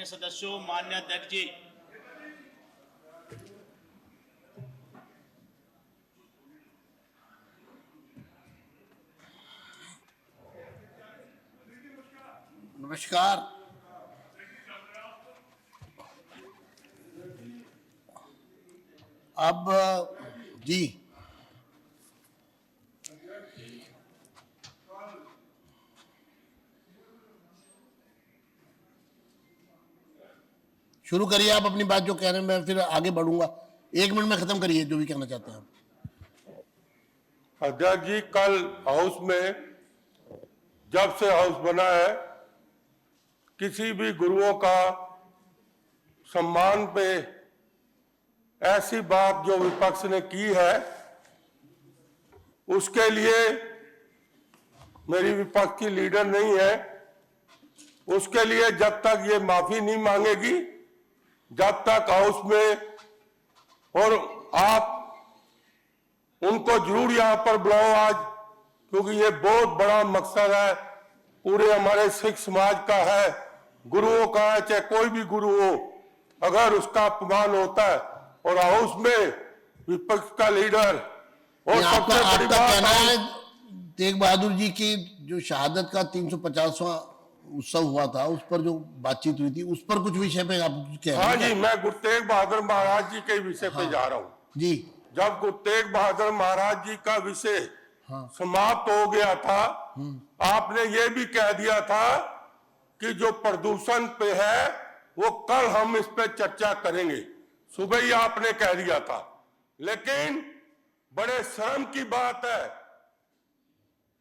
माननीय सदस्यों, माननीय अध्यक्ष जी, नमस्कार। अब जी शुरू करिए आप अपनी बात जो कह रहे हैं, मैं फिर आगे बढ़ूंगा। 1 मिनट में खत्म करिए जो भी कहना चाहते हैं आप। अध्यक्ष जी, कल हाउस में जब से हाउस बना है, किसी भी गुरुओं का सम्मान पे ऐसी बात जो विपक्ष ने की है, उसके लिए मेरी विपक्ष की लीडर नहीं है, उसके लिए जब तक ये माफी नहीं मांगेगी, जब तक हाउस में, और आप उनको जरूर यहां पर बुलाओ आज, क्योंकि ये बहुत बड़ा मकसद है, पूरे हमारे सिख समाज का है, गुरुओं का है, चाहे कोई भी गुरु हो, अगर उसका अपमान होता है और हाउस में विपक्ष का लीडर और सबसे बड़ी बात कहना है तेग बहादुर जी की जो शहादत का 350वां उत्सव हुआ था, उस पर जो बातचीत हुई थी, उस पर कुछ विषय पे आप कह रहे हैं? हाँ जी, मैं गुरु तेग बहादुर महाराज जी के विषय पे जा रहा हूँ जी। जब गुरु तेग बहादुर महाराज जी का विषय समाप्त हो गया था, आपने ये भी कह दिया था कि जो प्रदूषण पे है वो कल हम इस पे चर्चा करेंगे, सुबह ही आपने कह दिया था। लेकिन बड़े शर्म की बात है,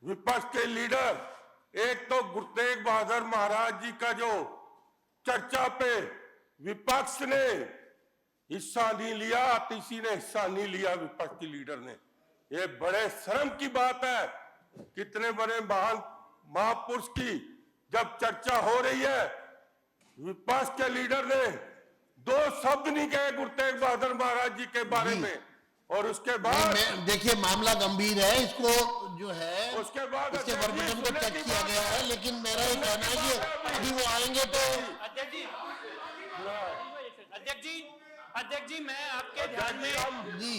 विपक्ष के लीडर एक तो गुरु तेग बहादुर महाराज जी का जो चर्चा पे विपक्ष ने हिस्सा नहीं लिया, किसी ने हिस्सा नहीं लिया विपक्ष की लीडर ने। ये बड़े शर्म की बात है, कितने बड़े महान महापुरुष की जब चर्चा हो रही है, विपक्ष के लीडर ने 2 शब्द नहीं कहे गुरु तेग बहादुर महाराज जी के बारे में, और उसके बाद देखिए मामला गंभीर है, इसको जो है उसके बाद इसके वर्बेटिम को चेक किया गया है, लेकिन मेरा ये कहना है कि अभी वो आएंगे तो अध्यक्ष जी मैं आपके ध्यान में जी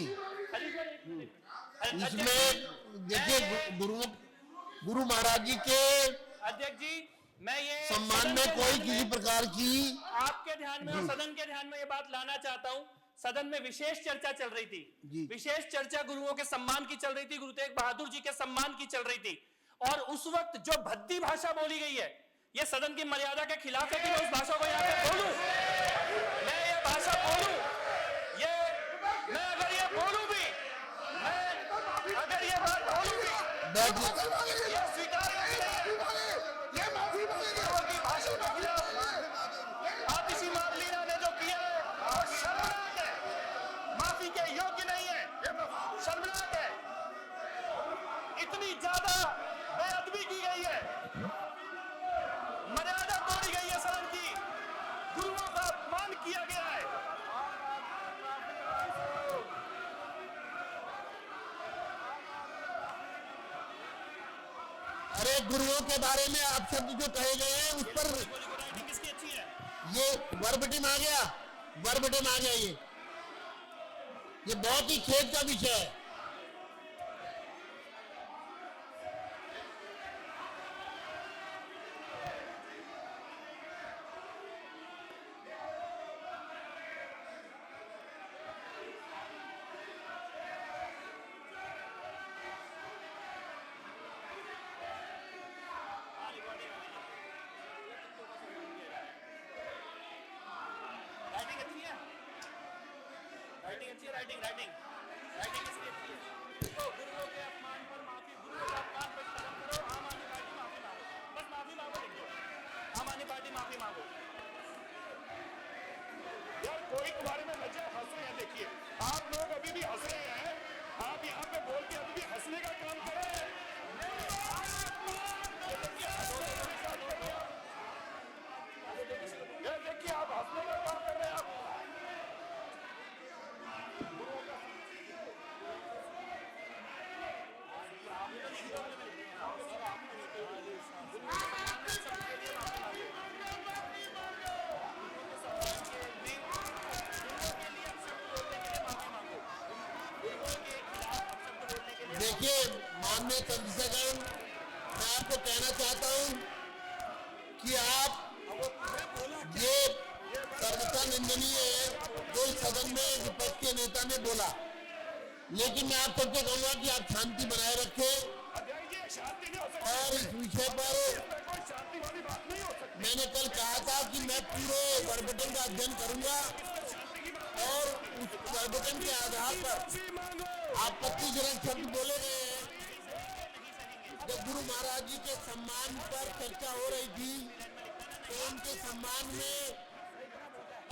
इसमें देखिए गुरु महाराज जी के अध्यक्ष जी मैं ये सम्मान में कोई किसी प्रकार की आपके ध्यान में और सदन के ध्यान में ये बात लाना चाहता हूं। सदन में विशेष चर्चा चल रही थी, विशेष चर्चा गुरुओं के सम्मान की चल रही थी, गुरु तेग बहादुर जी के सम्मान की चल रही थी, और उस वक्त जो भद्दी भाषा बोली गई है, ये सदन की मर्यादा के खिलाफ है कि मैं उस भाषा को यहाँ पे बोलूं, मैं ये भाषा बोलूं, मैं अगर ये बोलूं भी, मैं अगर ये बात बोलूं भी, ये स्वीकार आप इसी मामलीना ने जो किया है और शर्मनाक है, माफी के योग्य नहीं है, शर्मनाक है, इतनी ज्यादा बेअदबी की गई है, मर्यादा तोड़ी गई है सदन की, गुरुओं का अपमान किया गया है। अरे गुरुओं के बारे में आप शब्द जो कहे गए हैं उस पर किसकी अच्छी है? ये वर्बेटिम आ गया, वर्बेटिम आ गया। ये बहुत ही खेद का विषय है। राइटिंग इसकी अच्छी है। तो गुरुओं के अपमान पर माफी, गुरुओं के अपमान पर कदम करो, आम आदमी पार्टी माफी मांगो, बस माफी मांगो, लिख दो, आम आदमी पार्टी माफी मांगो। यार कोई तुम्हारे में लज्जा, हंस रहे हैं, देखिए आप लोग अभी भी हंस रहे हैं, आप यहाँ पे बोल के अभी भी हंसने का काम कर रहे हैं। यार देखिए आप हंसने का काम कर रहे हैं, आप देखिए माननीय सदस्यगण, मैं आपको कहना चाहता हूं कि आप ये सर्वथा निंदनीय है जो इस सदन में विपक्ष के नेता ने बोला, लेकिन मैं आप सबसे कहूंगा कि आप शांति बनाए रखें अध्यक्ष जी, शांति नहीं हो सकती। और इस विषय पर कोई शांति वाली बात नहीं हो सकती। मैंने कल कहा था कि मैं पूरे वर्बेटिम का अध्ययन करूंगा और उस वर्बेटिम के आधार पर आपत्तिजनक शब्द बोले गए हैं। जब गुरु महाराज जी के सम्मान पर चर्चा हो रही थी तो उनके सम्मान में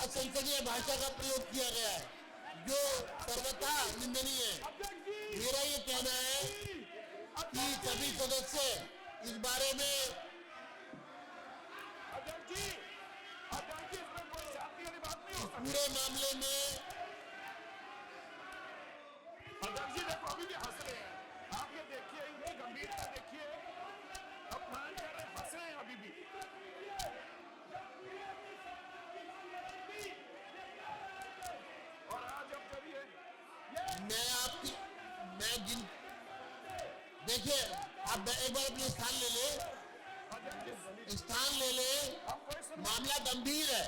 असंसदीय भाषा का प्रयोग किया गया है जो सर्वथा निंदनीय है। मेरा ये कहना है कि सभी सदस्य इस बारे में अध्यक्ष जी, इसमें कोई शांति वाली बात नहीं हो सकती। पूरे मामले में अध्यक्ष जी देखो, अभी भी हंस रहे हैं। आप ये देखिए, इनकी गंभीरता देखिए, अपमान कर रहे हैं, हंस रहे हैं अभी भी। और आज अब जब मैं जिन देखिए आप एक बार अपने स्थान ले ले। मामला गंभीर है,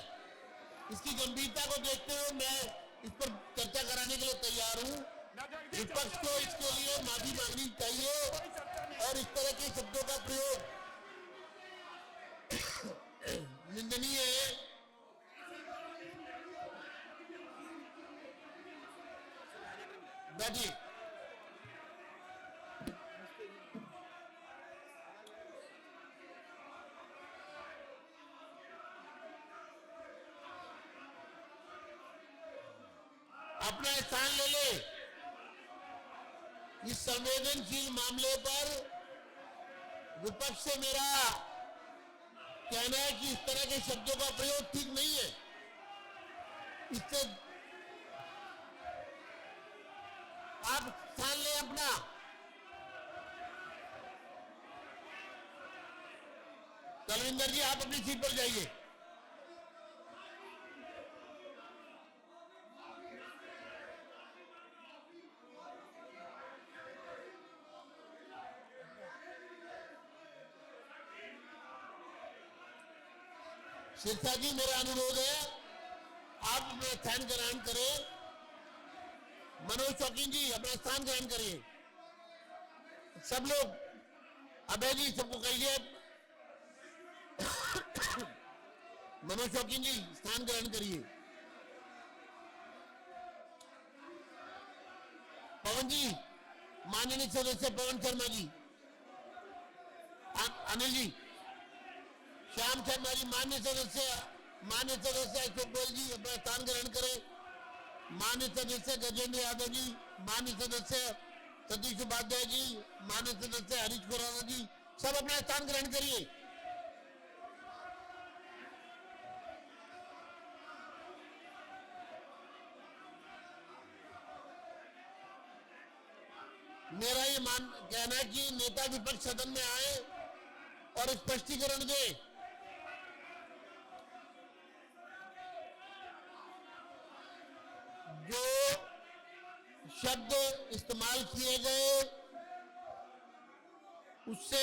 इसकी गंभीरता को देखते हुए मैं इस पर चर्चा कराने के लिए तैयार हूं। विपक्ष को इसके लिए माफी मांगनी चाहिए और इस तरह के शब्दों का प्रयोग निंदनीय है। बैठिए। अपना स्थान ले ले। इस संवेदनशील मामले पर विपक्ष से मेरा कहना है कि इस तरह के शब्दों का प्रयोग ठीक नहीं है। इससे आप स्थान ले अपना। तलविंदर जी आप अपनी सीट पर जाइए। शिक्षा जी मेरा अनुरोध है आप अपना स्थान ग्रहण करें। मनोज शौकीन जी अपना स्थान ग्रहण करिए। सब लोग अभय जी सबको कहिए। मनोज शौकीन जी स्थान ग्रहण करिए। पवन जी, माननीय सदस्य पवन शर्मा जी, अनिल जी, श्याम शर्मा जी, मान्य सदस्य अशोक गोयल जी अपना स्थान ग्रहण करें। मान्य सदस्य गजेंद्र यादव जी, मान्य सदस्य सतीश उपाध्याय जी, मान्य सदस्य हरीश खुराना जी, सब अपना स्थान ग्रहण करिए। मेरा ये कहना है कि नेता विपक्ष सदन में आए और स्पष्टीकरण दे। जो शब्द इस्तेमाल किए गए उससे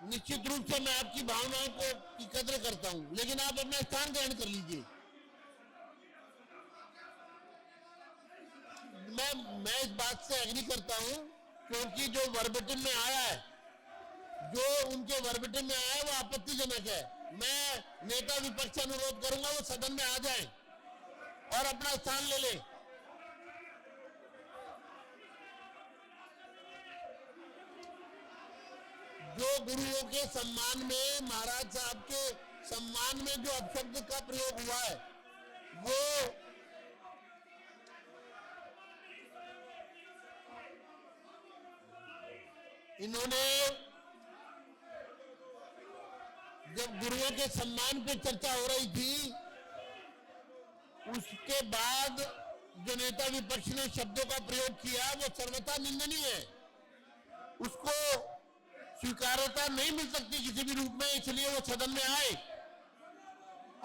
निश्चित रूप से मैं आपकी भावनाओं को की कदर करता हूं, लेकिन आप अपना स्थान ग्रहण कर लीजिए। मैं इस बात से एग्री करता हूं क्योंकि जो वर्बेटिम में आया है, जो उनके वर्बेटिम में आया है वो आपत्तिजनक है। मैं नेता विपक्ष से अनुरोध करूंगा वो सदन में आ जाएं और अपना स्थान ले ले। जो गुरुओं के सम्मान में, महाराज साहब के सम्मान में जो अपशब्द का प्रयोग हुआ है वो इन्होंने जब गुरुओं के सम्मान पे चर्चा हो रही थी उसके बाद जो नेता विपक्ष ने शब्दों का प्रयोग किया वो सर्वथा निंदनीय है। उसको स्वीकार्यता नहीं मिल सकती किसी भी रूप में, इसलिए वो सदन में आए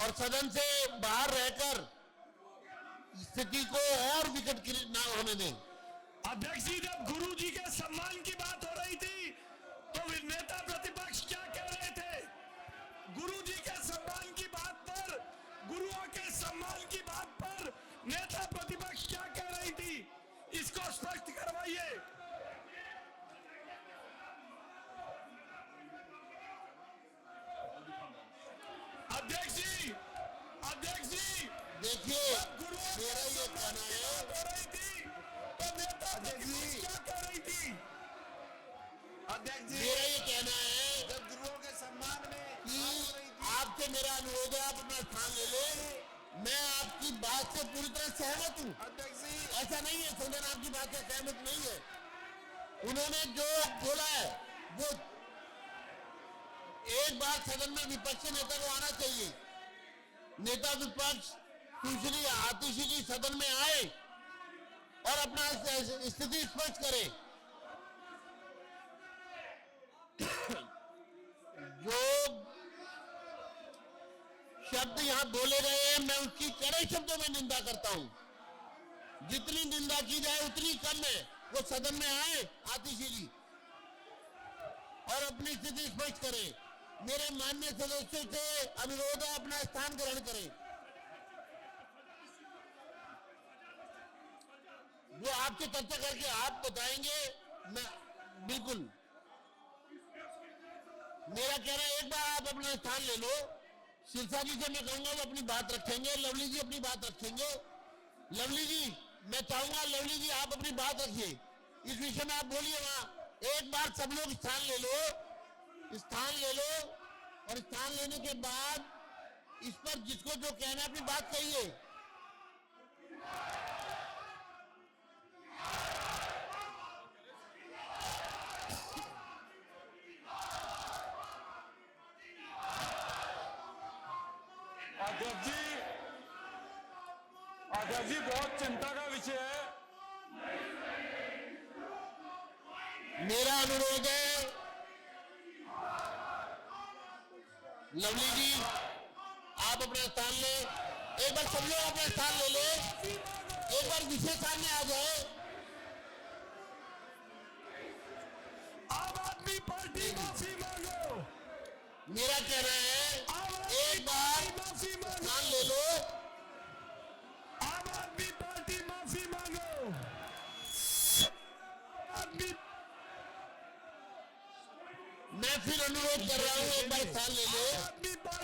और सदन से बाहर रहकर स्थिति को और विकट ना होने दें। अध्यक्ष जी, जब गुरु जी के सम्मान की बात हो रही थी तो नेता प्रतिपक्ष क्या कह रहे थे? गुरु जी के सम्मान की बात पर, गुरुओं के सम्मान की बात पर नेता प्रतिपक्ष क्या कह रही थी? इसको स्पष्ट करवाइए। अध्यक्ष जी, अध्यक्ष जी, देखिए गुरुओं के मेरा ये सम्मान कहना की है, बात हो रही थी तो नेता प्रतिपक्ष क्या कह रही थी? अध्यक्ष जी, मेरा ये कहना है जब गुरुओं के सम्मान में कि आपसे मेरा अनुरोध है, आप अपना स्थान ले लें। मैं आपकी बात से पूरी तरह सहमत हूँ। अध्यक्ष जी, ऐसा नहीं है सदन आपकी बात से सहमत नहीं है। उन्होंने जो बोला है वो एक बार सदन में विपक्षी नेता को आना चाहिए। नेता विपक्ष सुश्री आतिशी जी सदन में आए और अपना स्थिति स्पष्ट करे। जो शब्द यहां बोले गए हैं मैं उसकी कड़े शब्दों में निंदा करता हूं। जितनी निंदा की जाए उतनी कम है। वो सदन में आए आतिशी जी और अपनी स्थिति स्पष्ट करें। मेरे माननीय सदस्यों से अनुरोध है अपना स्थान ग्रहण करें। वो आपसे चर्चा करके आप बताएंगे। मैं बिल्कुल मेरा कहना है एक बार आप अपना स्थान ले लो। सिरसा जी से मैं कहूंगा वो अपनी बात रखेंगे। लवली जी अपनी बात रखेंगे। लवली जी मैं चाहूंगा लवली जी आप अपनी बात रखिए। इस विषय में आप बोलिए। वहां एक बार सब लोग स्थान ले लो और स्थान लेने के बाद इस पर जिसको जो कहना है अपनी बात कहिए। अध्यक्ष जी बहुत चिंता का विषय है। मेरा अनुरोध है लवली जी आप अपना स्थान ले। एक बार सब लोग अपना स्थान ले ले। एक बार विषय सामने आ जाए। आम आदमी पार्टी माफी मांगो। मेरा कहना है एक बार माफी मांगो। स्थान ले लो। आम आदमी पार्टी माफी मांगो। आदमी मैं फिर अनुरोध कर रहा हूं एक बार स्थान ले ले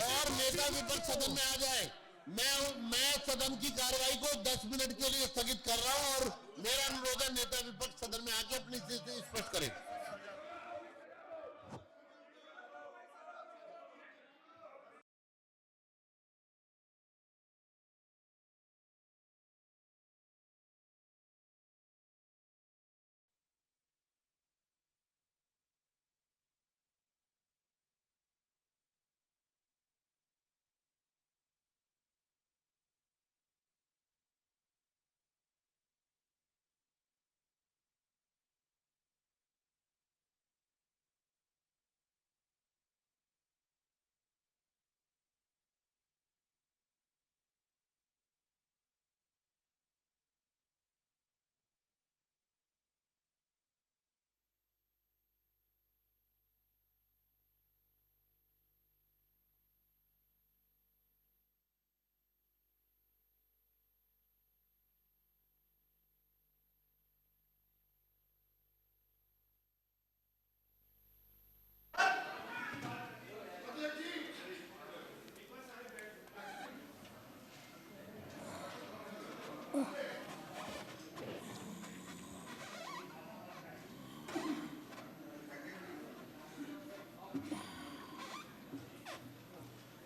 और नेता विपक्ष सदन में आ जाए। मैं सदन की कार्रवाई को 10 मिनट के लिए स्थगित कर रहा हूं और मेरा अनुरोध है नेता विपक्ष सदन में आके अपनी स्थिति स्पष्ट करें।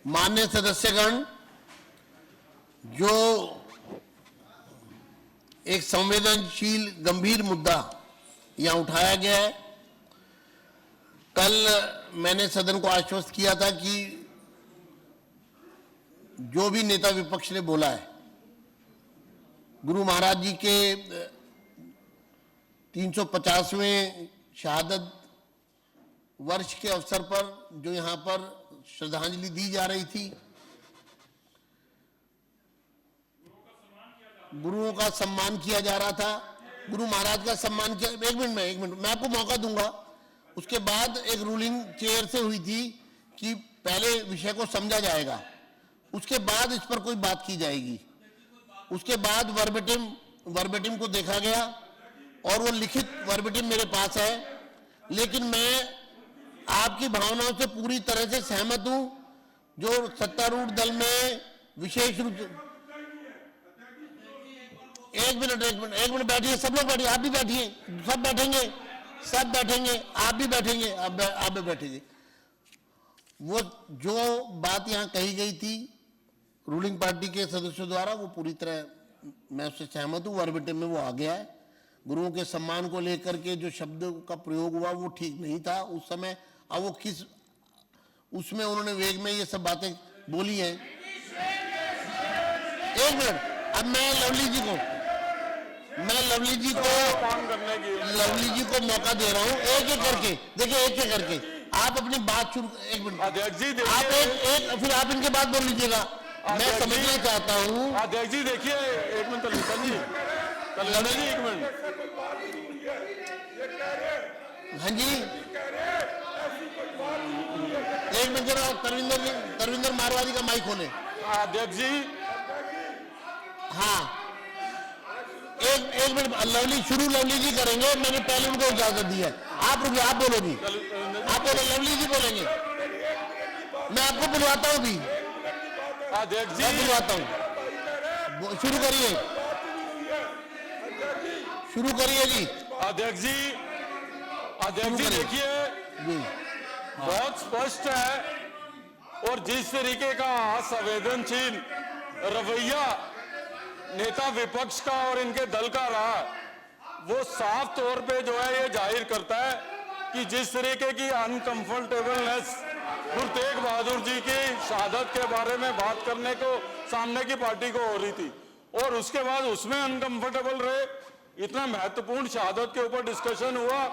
माननीय सदस्यगण, जो एक संवेदनशील गंभीर मुद्दा यहां उठाया गया है, कल मैंने सदन को आश्वस्त किया था कि जो भी नेता विपक्ष ने बोला है, गुरु महाराज जी के 350वें शहादत वर्ष के अवसर पर जो यहां पर श्रद्धांजलि दी जा रही थी, गुरुओं का सम्मान किया जा रहा था, गुरु महाराज का सम्मान किया। एक मिनट मैं आपको मौका दूंगा। उसके बाद एक रूलिंग चेयर से हुई थी कि पहले विषय को समझा जाएगा, उसके बाद इस पर कोई बात की जाएगी। उसके बाद वर्बेटिम को देखा गया और वो लिखित वर्बेटिम मेरे पास है, लेकिन मैं आपकी भावनाओं से पूरी तरह से सहमत हूं। जो सत्तारूढ़ दल में विशेष रूप से एक मिनट बैठिए, सब लोग बैठिए, आप भी बैठिए, सब बैठेंगे, आप भी बैठेंगे, आप भी बैठेंगे। वो जो बात यहाँ कही गई थी रूलिंग पार्टी के सदस्यों द्वारा, वो पूरी तरह मैं उससे सहमत हूँ। वर्बेटिम में वो आ गया है। गुरुओं के सम्मान को लेकर के जो शब्द का प्रयोग हुआ वो ठीक नहीं था उस समय। अब वो किस उसमें उन्होंने वेग में ये सब बातें बोली हैं। एक मिनट, अब मैं लवली जी को मौका दे रहा हूँ, एक एक करके देखिए, एक एक करके आप अपनी बात शुरू। एक मिनट अध्यक्ष जी देखिए, आप एक फिर आप इनके बाद बोल लीजिएगा। मैं समझना चाहता हूँ। अध्यक्ष जी देखिए, एक मिनट तलविंदर जी, एक मिनट। हाँ जी, एक मिनट जरा तरविंदर मारवाड़ी का माइक खोले। अध्यक्ष जी, हाँ एक मिनट, लवली जी करेंगे। मैंने पहले उनको इजाजत दी है। आप रुकिए, आप बोलो भी, आप बोलो, लवली जी बोलेंगे। मैं आपको बुलवाता हूँ भी, अध्यक्ष जी मैं बुलवाता हूँ। शुरू करिए जी। अध्यक्ष जी देखिए, बहुत स्पष्ट है और जिस तरीके का संवेदनशील रवैया नेता विपक्ष का और इनके दल का रहा, वो साफ तौर पे जो है ये जाहिर करता है कि जिस तरीके की अनकंफर्टेबलनेस गुरु तेग बहादुर जी की शहादत के बारे में बात करने को सामने की पार्टी को हो रही थी, और उसके बाद उसमें अनकंफर्टेबल रहे। इतना महत्वपूर्ण शहादत के ऊपर डिस्कशन हुआ,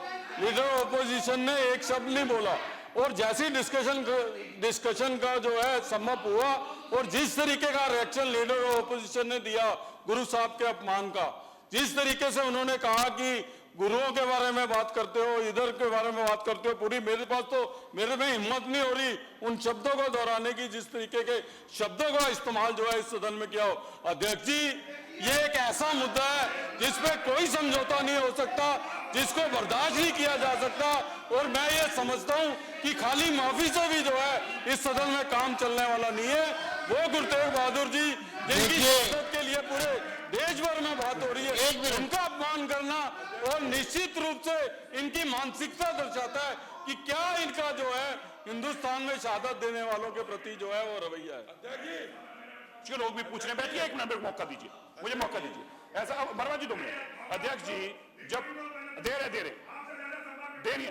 लीडर ऑपोजिशन ने एक शब्द नहीं बोला, और जैसी डिस्कशन का जो है समाप्त हुआ और जिस तरीके का रिएक्शन लीडर ऑपोजिशन ने दिया गुरु साहब के अपमान का, जिस तरीके से उन्होंने कहा कि गुरुओं के बारे में बात करते हो, इधर के बारे में बात करते हो, पूरी मेरे में हिम्मत नहीं हो रही उन शब्दों को दोहराने की, जिस तरीके के शब्दों का इस्तेमाल जो है इस सदन में किया हो। अध्यक्ष जी, ये एक ऐसा मुद्दा है जिसपे कोई समझौता नहीं हो सकता, जिसको बर्दाश्त नहीं किया जा सकता, और मैं ये समझता हूं कि खाली माफी से भी जो है इस सदन में काम चलने वाला नहीं है। वो गुरु तेग बहादुर जी जिनकी शहादत के लिए पूरे देश भर में बात हो रही है, उनका अपमान करना और निश्चित रूप से इनकी मानसिकता दर्शाता है कि क्या इनका जो है हिंदुस्तान में शहादत देने वालों के प्रति जो है वो रवैया है। लोग भी पूछ रहे हैं, बैठिए, एक मिनट मौका दीजिए, मुझे मौका दीजिए। ऐसा वर्मा जी 2 मिनट। अध्यक्ष जी, जब दे रहे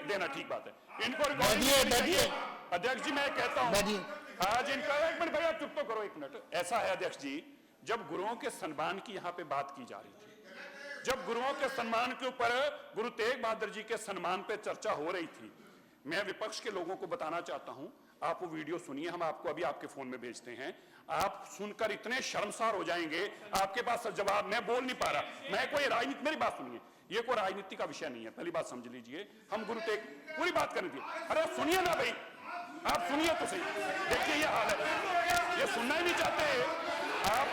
देना ठीक बात है, इनको बैठिए। अध्यक्ष जी मैं कहता हूं आज इनका, एक मिनट भैया चुप तो करो, एक मिनट। ऐसा है अध्यक्ष जी, जब गुरुओं के सम्मान की यहाँ पे बात की जा रही थी, जब गुरुओं के सम्मान के ऊपर गुरु तेग बहादुर जी के सम्मान पे चर्चा हो रही थी, मैं विपक्ष के लोगों को बताना चाहता हूं, आप वो वीडियो सुनिए, हम आपको अभी आपके फोन में भेजते हैं। आप सुनकर इतने शर्मसार हो जाएंगे, आपके पास जवाब, मैं बोल नहीं पा रहा, मैं कोई राजनीति, मेरी बात सुनिए, ये कोई राजनीति का विषय नहीं है, पहली बात समझ लीजिए। हम गुरु तेग पूरी बात करनी थी। अरे सुनिए ना भाई, आप सुनिए तो सही। देखिए ये हाल है, ये सुनना ही नहीं चाहते। आप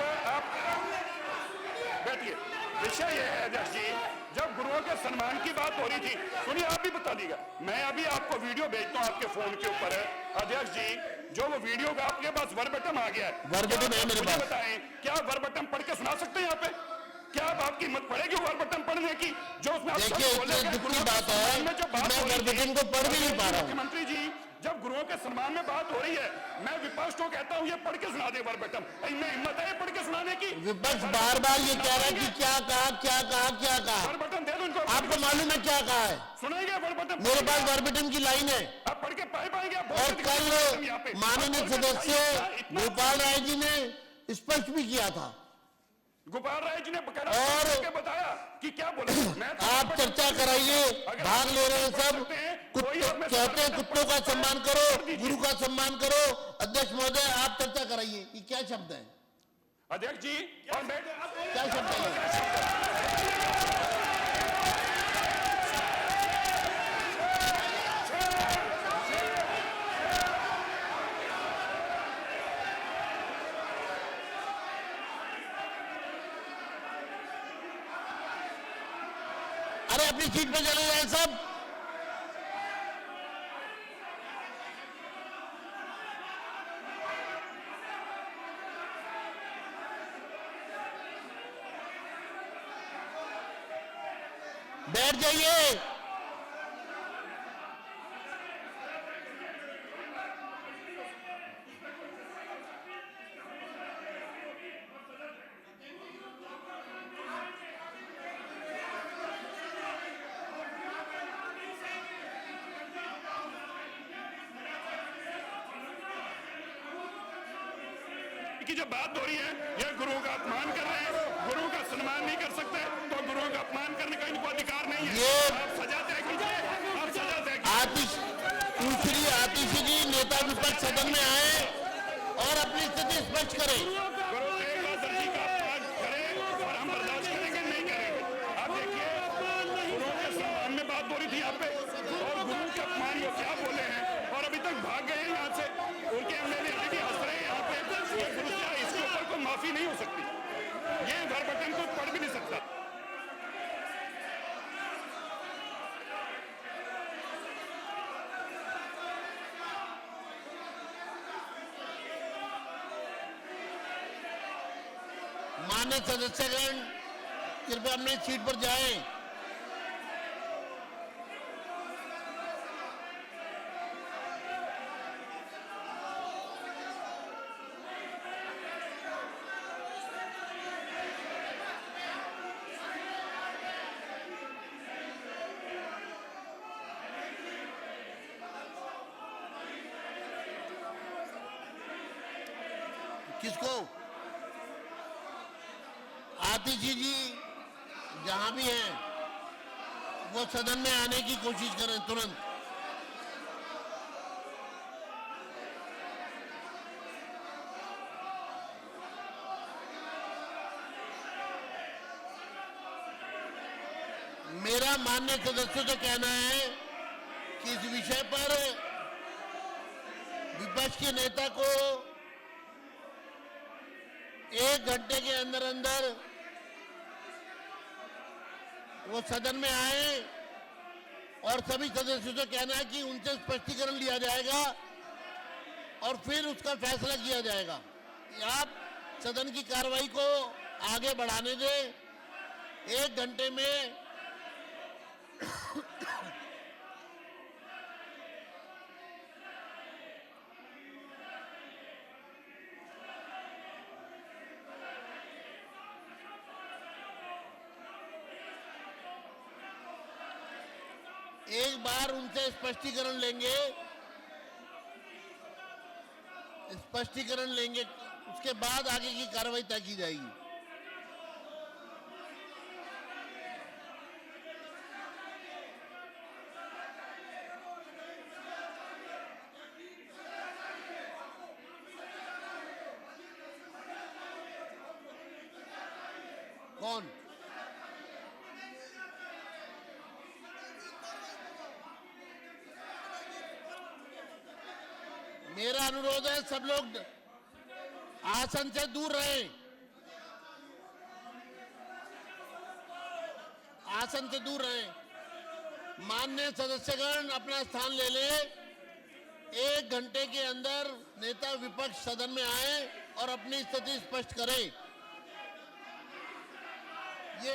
बैठिए। विषय ये है अध्यक्ष जी, जब गुरुओं के सम्मान की बात हो रही थी, सुनिए, आप भी बता दीजिएगा, मैं अभी आपको वीडियो भेजता हूं आपके फोन के ऊपर है। अध्यक्ष जी, जो वो वीडियो का आपके पास वर्बेटम आ गया है, वर्बेटम है मेरे पास, बताएं क्या वर्बेटम पढ़ के सुना सकते हैं यहाँ पे? क्या आप आपकी हिम्मत पड़ेगी वर्बेटम पढ़ने की? जो उसमें आप देखिए, दुख की बात है, मैं वर्बेटम को पढ़ भी नहीं पा रहा हूं। मुख्यमंत्री जी, जब गुरुओं के सम्मान में बात हो रही है, मैं विपक्ष को कहता हूं ये पढ़ के सुना दे वर्बेटम। इनमें हिम्मत है पढ़ के सुनाने की? विपक्ष बार बार ये कह रहा है कि क्या कहा। वर्बेटम दे दो इनको। आपको मालूम है क्या कहा है? सुनेंगे वर्बेटम? मेरे पास वर्बेटम की लाइन है। आप पढ़ के पाएंगे? और कल माननीय सदस्य गोपाल राय जी ने स्पष्ट भी किया था, गोपाल राय जी ने और बताया कि क्या बोले। आप चर्चा कराइए, भाग ले रहे हैं सब। कहते हैं कुत्तों का सम्मान करो, गुरु का सम्मान करो। अध्यक्ष महोदय, आप चर्चा कराइए कि क्या शब्द है? अध्यक्ष जी, क्या शब्द है? अरे अपनी सीट पे चले जाए सब। बैठ जाइए। की जब बात हो रही है, ये गुरुओं का अपमान कर रहे हैं, गुरुओं का सम्मान नहीं कर सकते, तो गुरुओं का अपमान करने का इनको अधिकार नहीं है। ये आप सजा तय कीजिए, आप सजा तय कीजिए। दूसरी आतिशी जी, नेता विपक्ष सदन में आए और अपनी स्थिति स्पष्ट करें। गुरु तेग बहादुर जी का अपमान करें और हम बर्दाश्त करेंगे नहीं करेंगे। आप देखिए, गुरुओं के सम्मान में बात हो रही थी यहाँ पे, और गुरु के अपमान वो क्या बोले हैं, और अभी तक भाग गए हैं यहाँ से। उनके एमएलए अभी हंस रहे हैं यहाँ पे। ये गुरु क्या, इसके ऊपर कोई माफी नहीं हो सकती, ये वर्बटन को पढ़ भी नहीं सकता। मान्य सदस्यगण, कृपया अपनी सीट पर जाएं। किसको? आतिशी जी जहां भी हैं वो सदन में आने की कोशिश करें तुरंत। मेरा माननीय सदस्यों से कहना है कि इस विषय पर विपक्ष के नेता को 1 घंटे के अंदर अंदर वो सदन में आए और सभी सदस्यों से कहना है कि उनसे स्पष्टीकरण लिया जाएगा और फिर उसका फैसला किया जाएगा। आप सदन की कार्रवाई को आगे बढ़ाने दें। 1 घंटे में एक बार उनसे स्पष्टीकरण लेंगे, उसके बाद आगे की कार्रवाई तय की जाएगी। कौन? मेरा अनुरोध है सब लोग आसन से दूर रहें। आसन से दूर रहें। माननीय सदस्यगण अपना स्थान ले लें। 1 घंटे के अंदर नेता विपक्ष सदन में आए और अपनी स्थिति स्पष्ट करें। ये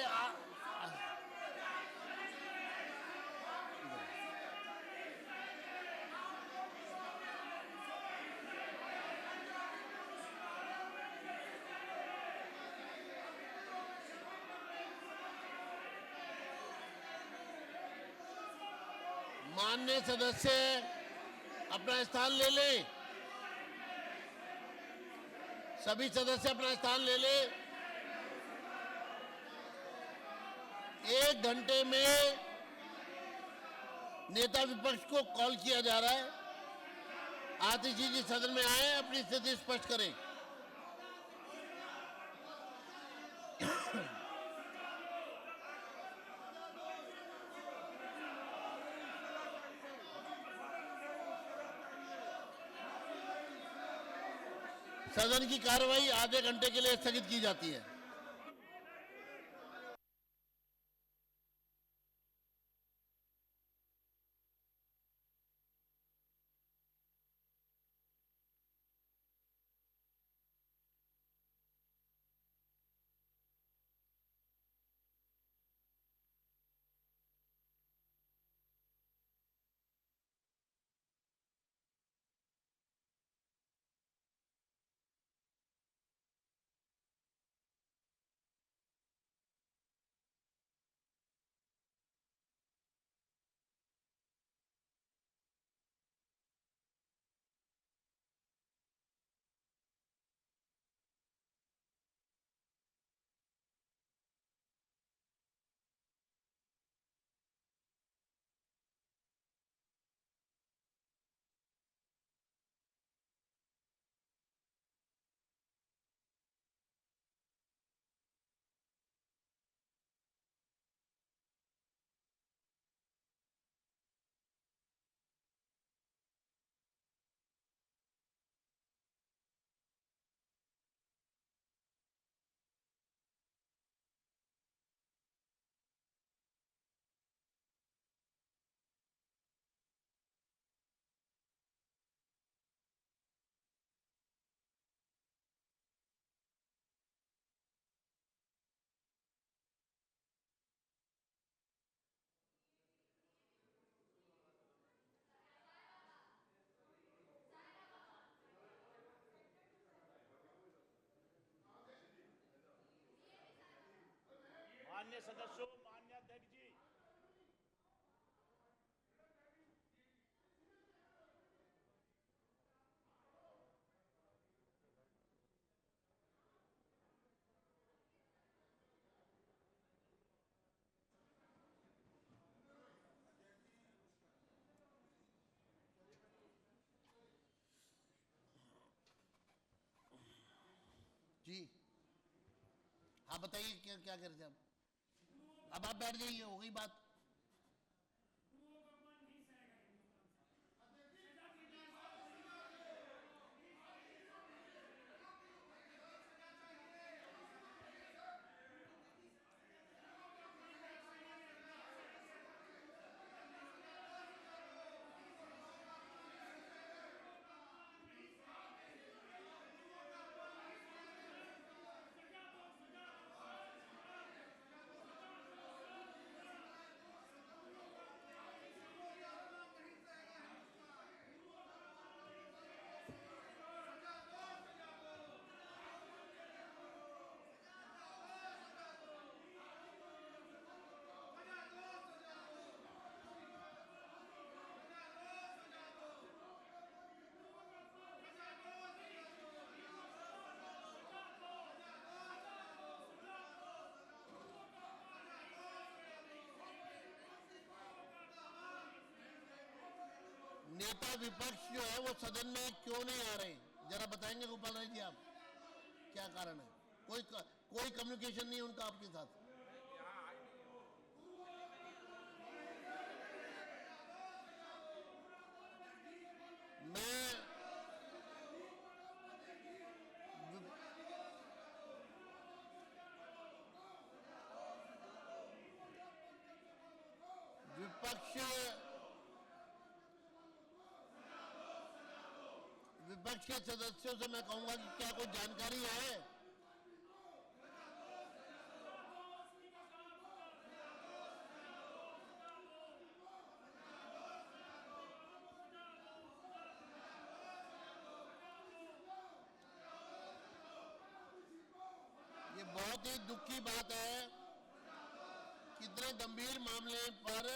माननीय सदस्य अपना स्थान ले लें। सभी सदस्य अपना स्थान ले लें। 1 घंटे में नेता विपक्ष को कॉल किया जा रहा है। आतिशी जी सदन में आए, अपनी स्थिति स्पष्ट करें। सदन की कार्रवाई आधे घंटे के लिए स्थगित की जाती है। हाँ बताइए क्या क्या कर रहे थे अब आप बैठ जाइए, हो गई बात। नेता विपक्ष जो है वो सदन में क्यों नहीं आ रहे, जरा बताएंगे गोपाल राय जी आप, क्या कारण है? कोई कम्युनिकेशन नहीं उनका आपके साथ? मैं विपक्ष के सदस्यों से मैं कहूंगा कि क्या कोई जानकारी है? ये बहुत ही दुख की बात है, कितने गंभीर मामले पर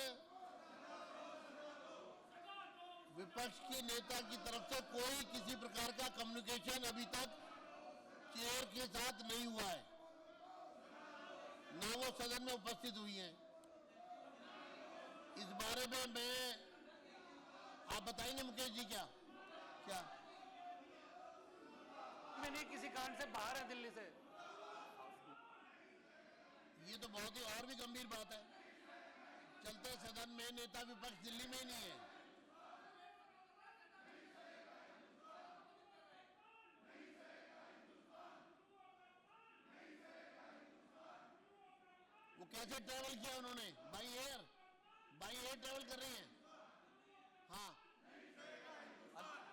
विपक्ष के नेता की तरफ से कोई किसी प्रकार का कम्युनिकेशन अभी तक चेयर के साथ नहीं हुआ है, न वो सदन में उपस्थित हुई हैं। इस बारे में मैं आप बताएंगे मुकेश जी क्या क्या? मैं नहीं, किसी कारण से बाहर है दिल्ली से। ये तो बहुत ही और भी गंभीर बात है, चलते सदन में नेता विपक्ष दिल्ली में ही नहीं है। वो कैसे ट्रैवल किया उन्होंने? बाई एयर ट्रैवल कर रही हैं? हाँ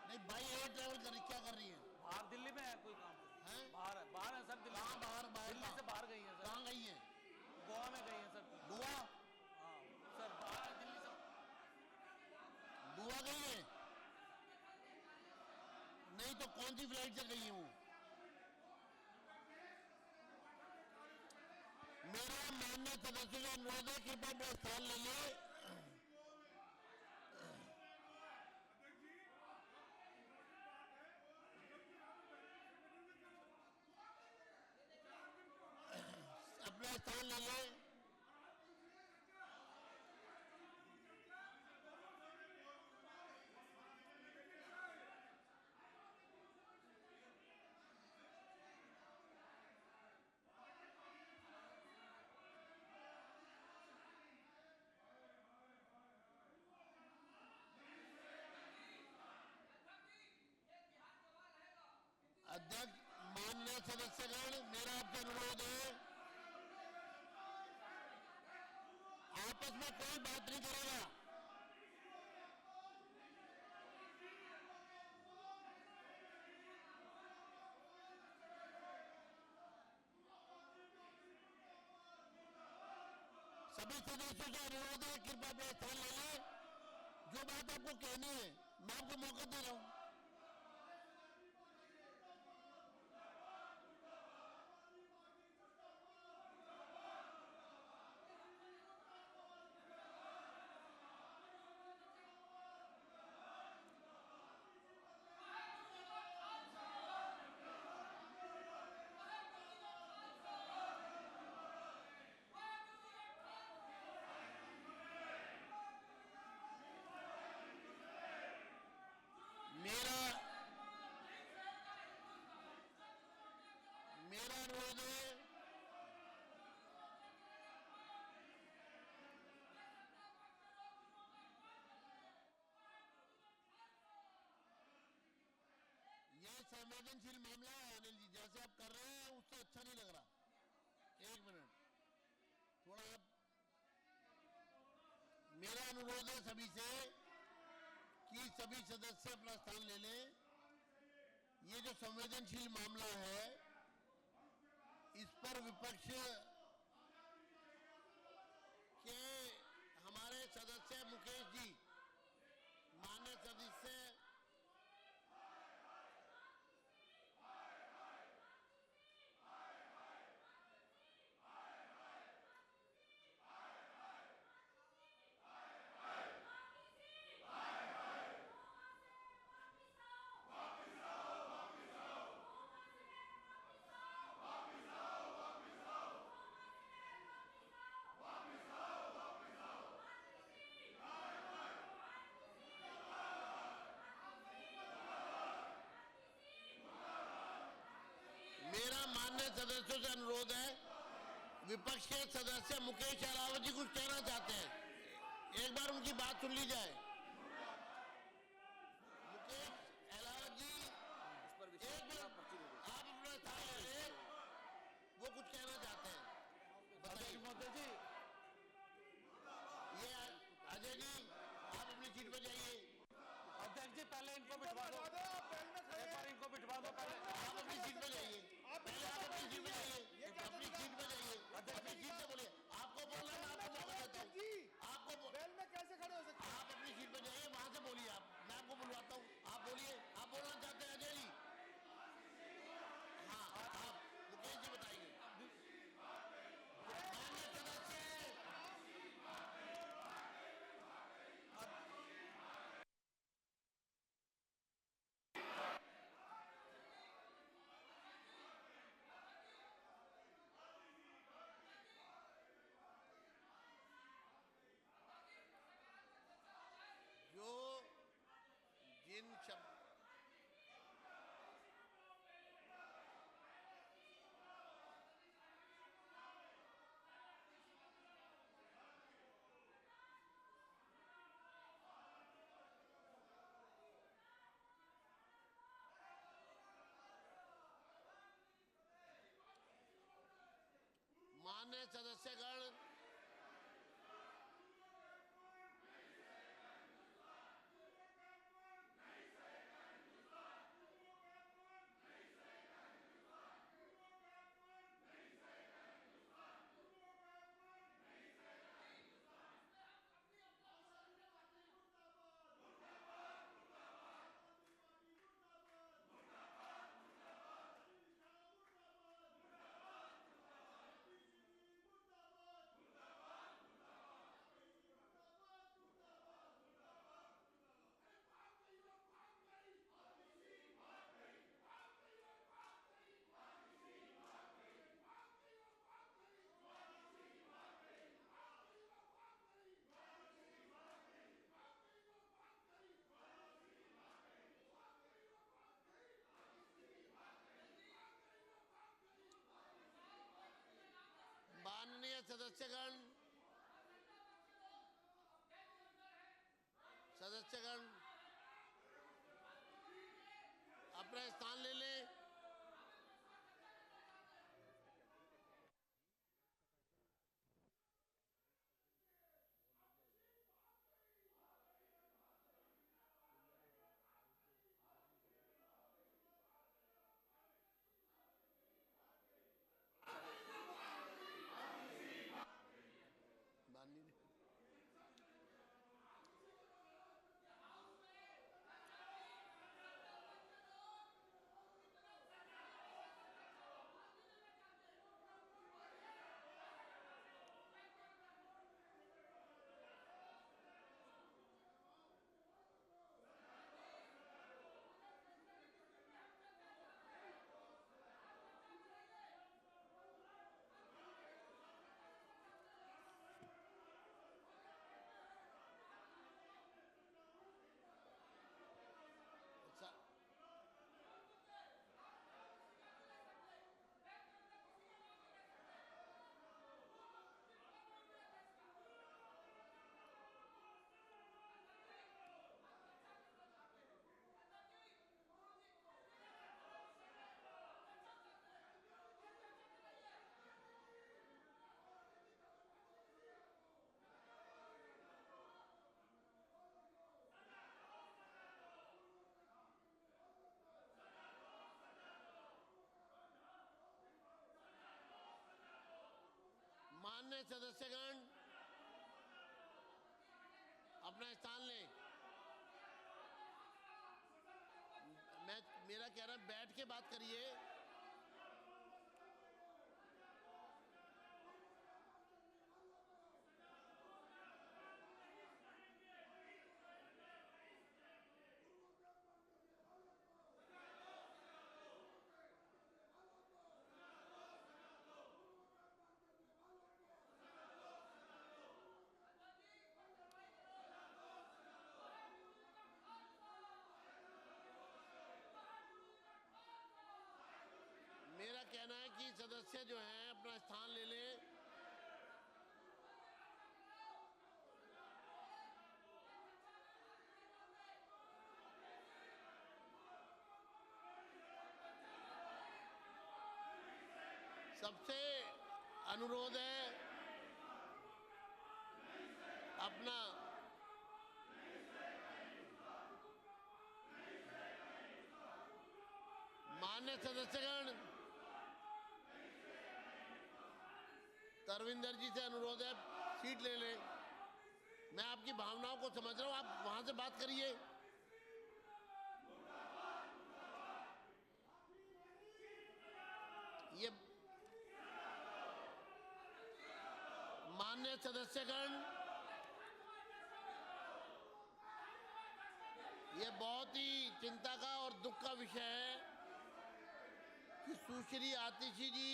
नहीं, बाई एयर ट्रैवल कर रही, क्या कर रही हैं? बाहर दिल्ली में है, कोई काम हैं? बाहर है सर, दिल्ली। कहाँ बाहर दिल्ली से बाहर गई है सर। कहाँ गई हैं? गोवा में गई है सर। गोवा? हाँ सर, बाहर दिल्ली से। गोवा गई हैं? नहीं तो कौन सी फ्लाइट से गई हैं वो? मेरा माननीय सदस्यों का अनुरोध है कि कृपया अपना स्थान ले लें। अपना स्थान ले लें। अध्यक्ष, माननीय सदस्यगण, मेरा आपसे अनुरोध है, आपस में कोई बात नहीं करेगा। सभी सदस्यों से अनुरोध है, कृपया अपना स्थान ले लें। जो बात आपको कहनी है, मैं आपको मौका दे रहा हूं। मेरा संवेदनशील मामला है अनिल जी, जैसे आप कर रहे हैं उससे अच्छा नहीं लग रहा। एक मिनट, थोड़ा आप, मेरा अनुरोध है सभी से कि सभी सदस्य अपना स्थान ले लें। ये जो संवेदनशील मामला है इस पर विपक्ष के हमारे सदस्य मुकेश जी, माननीय सदस्य मेरा माननीय सदस्यों से अनुरोध है, विपक्ष के सदस्य मुकेश अहलावत जी कुछ कहना चाहते हैं, एक बार उनकी बात सुन ली जाए। मुकेश अहलावत जी, एक बार आप अपना स्थान ले लें, वो कुछ कहना चाहते हैं, बताइए। जी ये अजय जी, आप अपनी सीट पर जाइए। अध्यक्ष जी, पहले इनको बिठवा दो, एक बार इनको बिठवा दो पहले। आप अपनी सीट पे जाइए, पहले आप अपनी सीट पे जाइए, अपनी सीट पे जाइए, अपनी सीट पे बोलिए। आपको बोलना है, मैं आपको मौका देता हूँ। आपको बैल में कैसे खड़े हो सकते हैं? आप अपनी सीट पे जाइए, वहां से बोलिए। आप, मैं आपको बुलवाता हूँ, आप बोलिए, आप बोलना चाहते हैं अजय जी? हाँ, आप मुकेश जी बताइए। माननीय सदस्य, जो जिन शब्द माननीय सदस्यगण, माननीय सदस्यगण, अपना स्थान ले लें। मान्य सदस्यगण अपना स्थान लें। मेरा कहना बैठ के बात करिए। मेरा कहना है कि सदस्य जो हैं अपना स्थान ले लें। सबसे अनुरोध है अपना मान्य सदस्यगण, तरविंदर जी से अनुरोध है सीट ले लें। मैं आपकी भावनाओं को समझ रहा हूं, आप वहां से बात करिए। ये मान्य सदस्यगण, ये बहुत ही चिंता का और दुख का विषय है कि सुश्री आतिशी जी,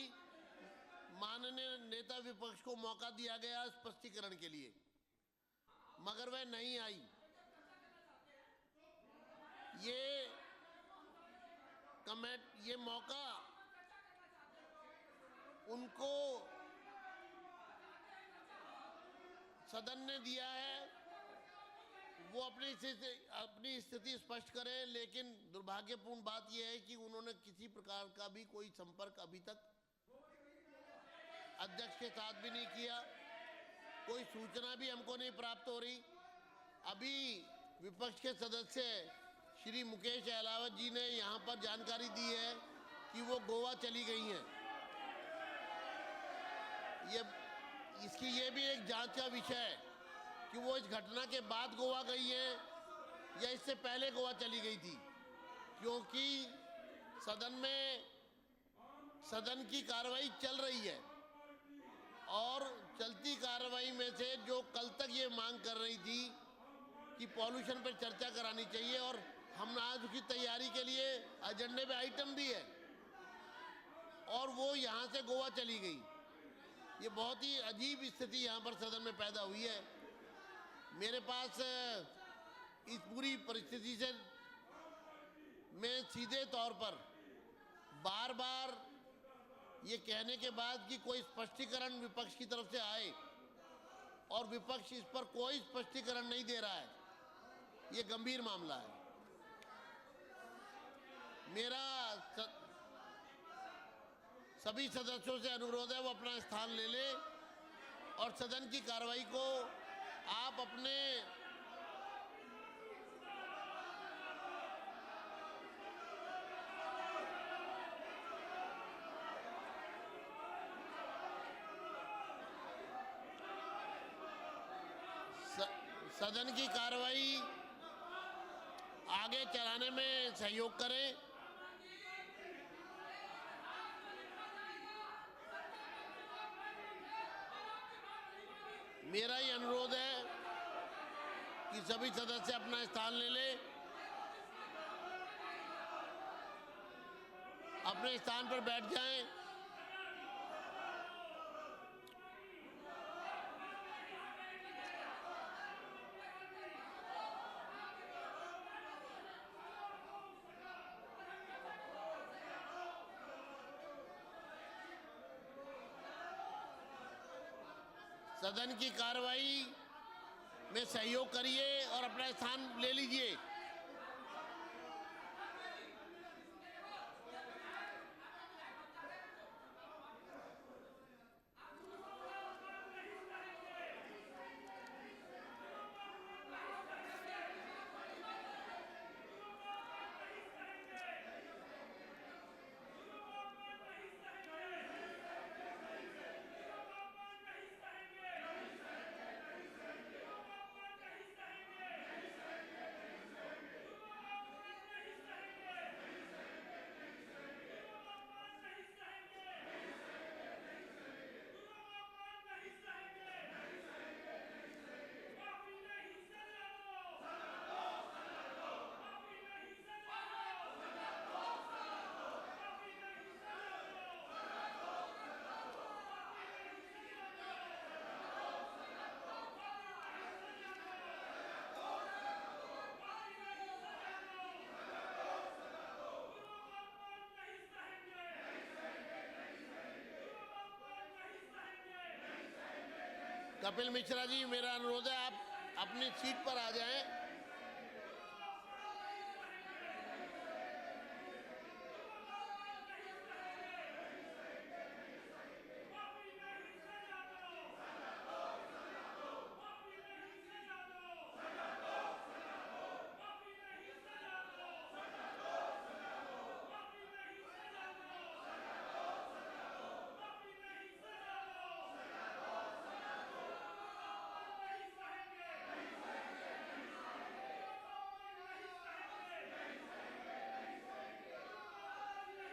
माननीय नेता विपक्ष को मौका दिया गया स्पष्टीकरण के लिए, मगर वह नहीं आई। ये मौका उनको सदन ने दिया है, वो अपनी स्थिति स्पष्ट करें। लेकिन दुर्भाग्यपूर्ण बात यह है कि उन्होंने किसी प्रकार का भी कोई संपर्क अभी तक अध्यक्ष के साथ भी नहीं किया, कोई सूचना भी हमको नहीं प्राप्त हो रही। अभी विपक्ष के सदस्य श्री मुकेश अहलावत जी ने यहाँ पर जानकारी दी है कि वो गोवा चली गई हैं। ये भी एक जांच का विषय है कि वो इस घटना के बाद गोवा गई हैं या इससे पहले गोवा चली गई थी, क्योंकि सदन की कार्रवाई चल रही है और चलती कार्रवाई में से जो कल तक ये मांग कर रही थी कि पॉल्यूशन पर चर्चा करानी चाहिए, और हम आज उसकी तैयारी के लिए एजेंडे पे आइटम भी है, और वो यहाँ से गोवा चली गई। ये बहुत ही अजीब स्थिति यहाँ पर सदन में पैदा हुई है। मेरे पास इस पूरी परिस्थिति से मैं सीधे तौर पर बार बार ये कहने के बाद कि कोई स्पष्टीकरण विपक्ष की तरफ से आए, और विपक्ष इस पर कोई स्पष्टीकरण नहीं दे रहा है, ये गंभीर मामला है। मेरा सभी सदस्यों से अनुरोध है वो अपना स्थान ले लें और सदन की कार्रवाई को आप अपने सदन की कार्रवाई आगे चलाने में सहयोग करें। मेरा ये अनुरोध है कि सभी सदस्य अपना स्थान ले लें, अपने स्थान पर बैठ जाएं। सदन की कार्रवाई में सहयोग करिए और अपना स्थान ले लीजिए। कपिल मिश्रा जी, मेरा अनुरोध है आप अपनी सीट पर आ जाएं।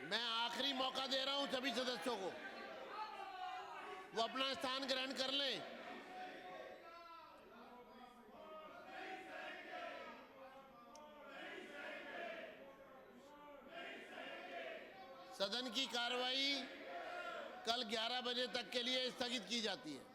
मैं आखिरी मौका दे रहा हूं सभी सदस्यों को, वो अपना स्थान ग्रहण कर लें। सदन की कार्रवाई कल 11 बजे तक के लिए स्थगित की जाती है।